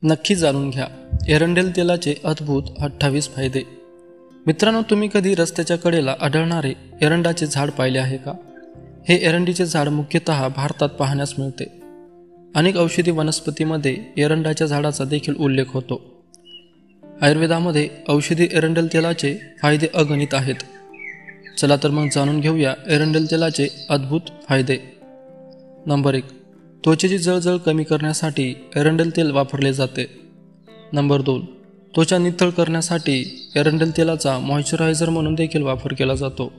नक्की जाणून घ्या एरंडेल तेलाचे अद्भुत 28 फायदे। मित्रांनो, तुम्ही कधी रस्त्याच्या कडेला आढळणारे एरंडाचे झाड पाहिले आहे का? हे एरंडीचे झाड मुख्यतः भारतात पाहण्यास मिळते। अनेक औषधी वनस्पतीमध्ये एरंडाच्या झाडाचा देखील उल्लेख होतो। आयुर्वेदामध्ये औषधी एरंडेल तेलाचे फायदे अगणित आहेत। चला तर मग जाणून घेऊया एरंडेल तेलाचे अद्भुत फायदे। नंबर 1, त्वचेची जळजळ कमी करण्यासाठी एरंडेल तेल वापरले जाते। नंबर 2, त्वचा नितळ करण्यासाठी एरंडेल तेलाचा मॉइश्चरायझर म्हणून देखील वापर केला जातो।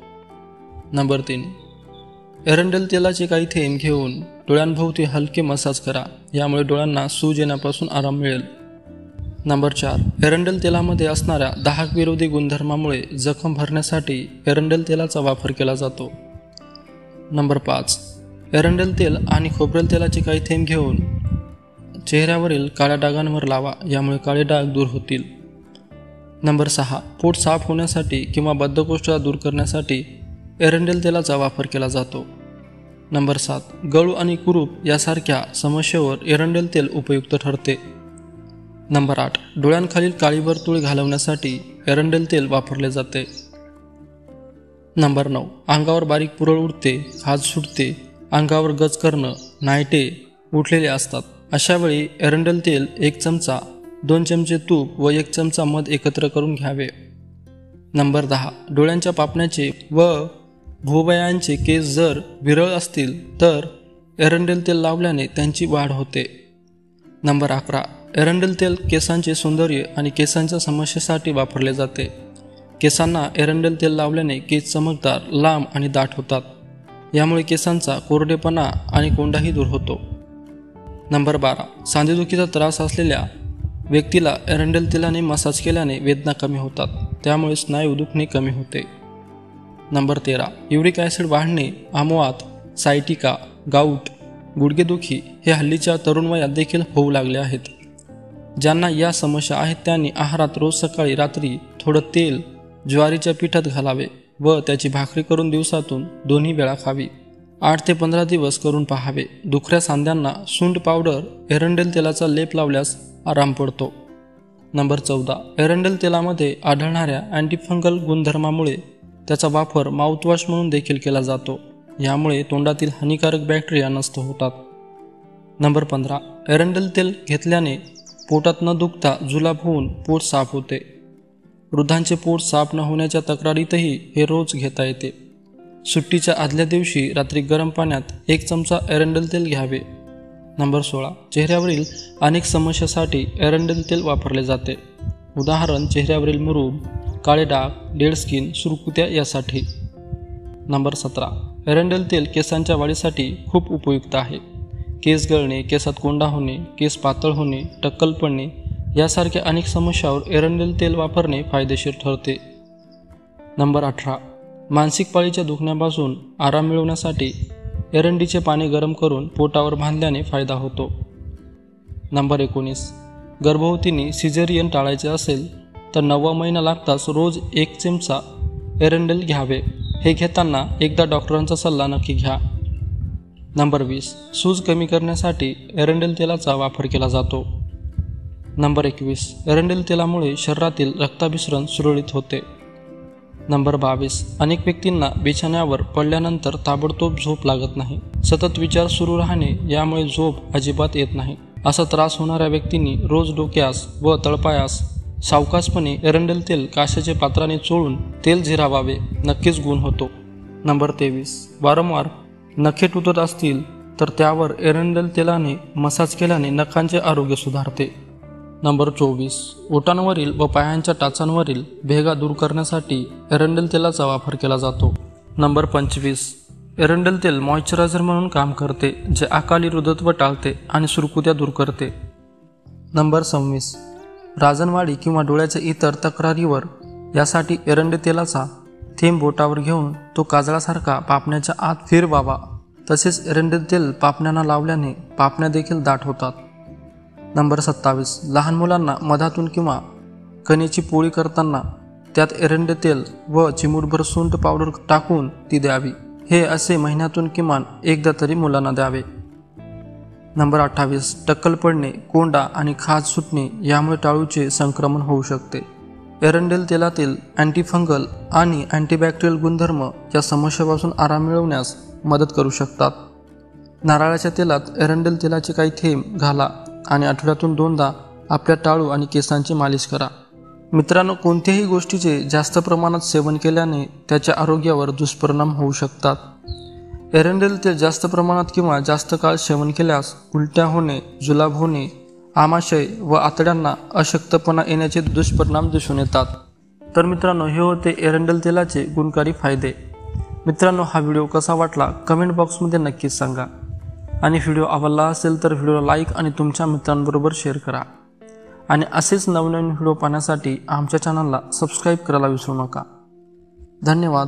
नंबर 3, एरंडेल तेलाचे काही थेंब घेऊन डोळ्यांभोवती हलके मसाज करा, यामुळे डोळ्यांना सूज येण्यापासून आराम मिळेल। नंबर 4, एरंडेल तेलामध्ये असणाऱ्या दाहक विरोधी गुणधर्मामुळे जखम भरण्यासाठी एरंडेल तेलाचा वापर केला जातो। नंबर 5, एरंडेल तेल आणि खोबरेल तेलाचे काही थेंब घेऊन चेहऱ्यावरील काळ्या डागांवर लावा, यामुळे काळे डाग दूर होतील। नंबर 6, पोट साफ होण्यासाठी किंवा बद्धकोष्ठता दूर करण्यासाठी एरंडेल तेलाचा वापर केला जातो। नंबर 7, गळू आणि कुरूप यासारख्या समस्येवर एरंडेल तेल उपयुक्त ठरते। नंबर 8, डोळ्यांखालील काळी वर्तुळे घालवण्यासाठी एरंडेल तेल वापरले जाते। नंबर 9, अंगावर बारीक पुरळ उठते, खाज सुटते, अंगावर गज करणं, नायटे उठलेले असतात, अशा वेळी एरंडेल तेल 1 चमचा, 2 चमचे तूप व 1 चमचा मध एकत्र करून घ्यावे। नंबर 10, डोळ्यांच्या पापण्याचे व भुवयांचे केस जर विरळ असतील तर एरंडेल तेल लावल्याने त्यांची वाढ होते। नंबर 11, एरंडेल तेल केसांचे सौंदर्य आणि केसांच्या समस्येसाठी वापरले जाते। केसांना एरंडेल तेल लावल्याने केस चमकदार, लांब आणि दाट होतात, यामुळे केसांचा कोरडेपणा आणि कोंडाही दूर होतो। नंबर 12, सांधेदुखीचा त्रास असलेल्या व्यक्तीला एरंडेल तेलाने मसाज केल्याने वेदना कमी होतात, त्यामुळे स्नायू दुखणे कमी होते। नंबर 13, युरिक ॲसिड वाढणे, आमवात, सायटिका, गाऊट, गुडघेदुखी हे हल्लीच्या तरुण वयात देखील होऊ लागले आहेत। ज्यांना या समस्या आहेत त्यांनी आहारात रोज सकाळी रात्री थोडं तेल ज्वारीच्या पिठात घालावे व त्याची भाकरी करून दिवसातून 2 वेळा खावी। 8 ते 15 दिवस करून पाहावे। दुखऱ्या सांध्यांना सुंठ पावडर एरंडेल तेलाचा लेप लावल्यास आराम पडतो। नंबर 14, एरंडेल तेलामध्ये आढळणाऱ्या अँटीफंगल गुणधर्मामुळे त्याचा वापर माउथवॉश म्हणून देखील केला जातो, यामुळे तोंडातील हानिकारक बॅक्टेरिया नष्ट होतात। नंबर 15, एरंडेल तेल घेतल्याने पोटात न दुखता जुलाब होऊन पोट साफ होते। वृद्धांचे पोट साफ न होण्याच्या तक्रारीतही हे रोज घेता येते। सुट्टीच्या आदल्या दिवशी रात्री गरम पाण्यात 1 चमचा एरंडेल तेल घ्यावे। नंबर 16, चेहऱ्यावरील अनेक समस्यासाठी एरंडेल तेल वापरले जाते, उदाहरण चेहऱ्यावरील मुरूम, काळे डाग, डेड स्किन, सुरकुत्या यासाठी। नंबर 17, एरंडेल तेल केसांच्या वाढीसाठी खूप उपयुक्त आहे। केस गळणे, केसात कोंडा होणे, केस पातळ होणे, टक्कल पडणे यासारख्या अनेक समस्यांवर एरंडेल तेल वापरणे फायदेशीर ठरते। नंबर 18, मासिक पाळीच्या दुखण्यापासून आराम मिळवण्यासाठी एरंडीचे पाणी गरम करून पोटावर बांधल्याने फायदा होतो। नंबर 19, गर्भवतींनी सिझेरियन टाळायचे असेल तर 9वा महिना लागताच रोज 1 चमचा एरंडेल घ्यावे। हे घेताना एकदा डॉक्टरांचा सल्ला नक्की घ्या। नंबर 20, सूज कमी करण्यासाठी एरंडेल तेलाचा वापर केला जातो। नंबर 21, एरंडेल तेलामुळे शरीरातील रक्ताभिसरण सुरळीत होते। नंबर 22, अनेक व्यक्तींना बिछाण्यावर पडल्यानंतर ताबडतोब झोप लागत नाही, सतत विचार सुरू राहणे यामुळे झोप अजिबात येत नाही। असा त्रास होणाऱ्या व्यक्तींनी रोज डोक्यास व तळपायास सावकाशपणे एरंडेल तेल काशाच्या पात्राने चोळून तेल झिरवावे, नक्कीच गुण होतो। नंबर 23, वारंवार नखे तुटत असतील तर त्यावर एरंडेल तेलाने मसाज केल्याने नखांचे आरोग्य सुधारते। नंबर 24, ओठांवरील व पायांच्या टाचांवरील भेगा दूर करण्यासाठी एरंडेल तेलाचा वापर केला जातो। नंबर 25, एरंडेल तेल मॉइश्चरायझर म्हणून काम करते, जे अकाली वृद्धत्व टाळते आणि सुरकुत्या दूर करते। नंबर 26, राजनवाडी किंवा डोळ्याच्या इतर तक्रारीवर यासाठी एरंडेल तेलाचा थेंब बोटावर घेऊन तो काजळासारखा पापण्याच्या आत फिरवावा। तसेच एरंडेल तेल पापण्यांना लावल्याने पापण्या देखील दाट होतात। नंबर 27, लहान मुलांना मधातून किंवा कणीची पोळी करताना त्यात एरंडेल तेल व चिमूटभर सुंठ पावडर टाकून ती द्यावी। हे असे महिन्यातून किमान एकदा तरी मुलांना द्यावे। नंबर 28. टक्कल पडणे, कोंडा आणि खाज सुटणे यामुळे टाळूचे संक्रमण होऊ शकते. एरंडेल तेलातील अँटीफंगल आणि अँटीबॅक्टेरियल गुणधर्म या समस्येपासून आराम मिळवण्यास मदत करू शकतात. नारळाच्या तेलात एरंडेल तेलाचे काही थेंब घाला आणि आठवड्यातून 2दा आपल्या टाळू आणि केसांची मालिश करा. मित्रांनो, कोणत्याही गोष्टीचे जास्त प्रमाणात सेवन केल्याने त्याच्या आरोग्यावर दुष्परिणाम होऊ शकतात. एरंडेल तेल जास्त प्रमाणात किंवा जास्त काळ सेवन केल्यास उलट्या होणे, जुलाब होणे, आमाशय व आतड्यांना अशक्तपणा येण्याचे दुष्परिणाम दिसून येतात. तर मित्रांनो, हे होते एरंडेल तेलाचे गुणकारी फायदे. मित्रांनो, हा व्हिडिओ कसा वाटला कमेंट बॉक्समध्ये नक्कीच सांगा. आणि व्हिडिओ आवडला असेल तर व्हिडिओला लाईक आणि तुमच्या मित्रांबरोबर शेअर करा. आणि असेच नवनवीन व्हिडिओ पाहण्यासाठी आमच्या चॅनलला सबस्क्राईब करायला विसरू नका. धन्यवाद.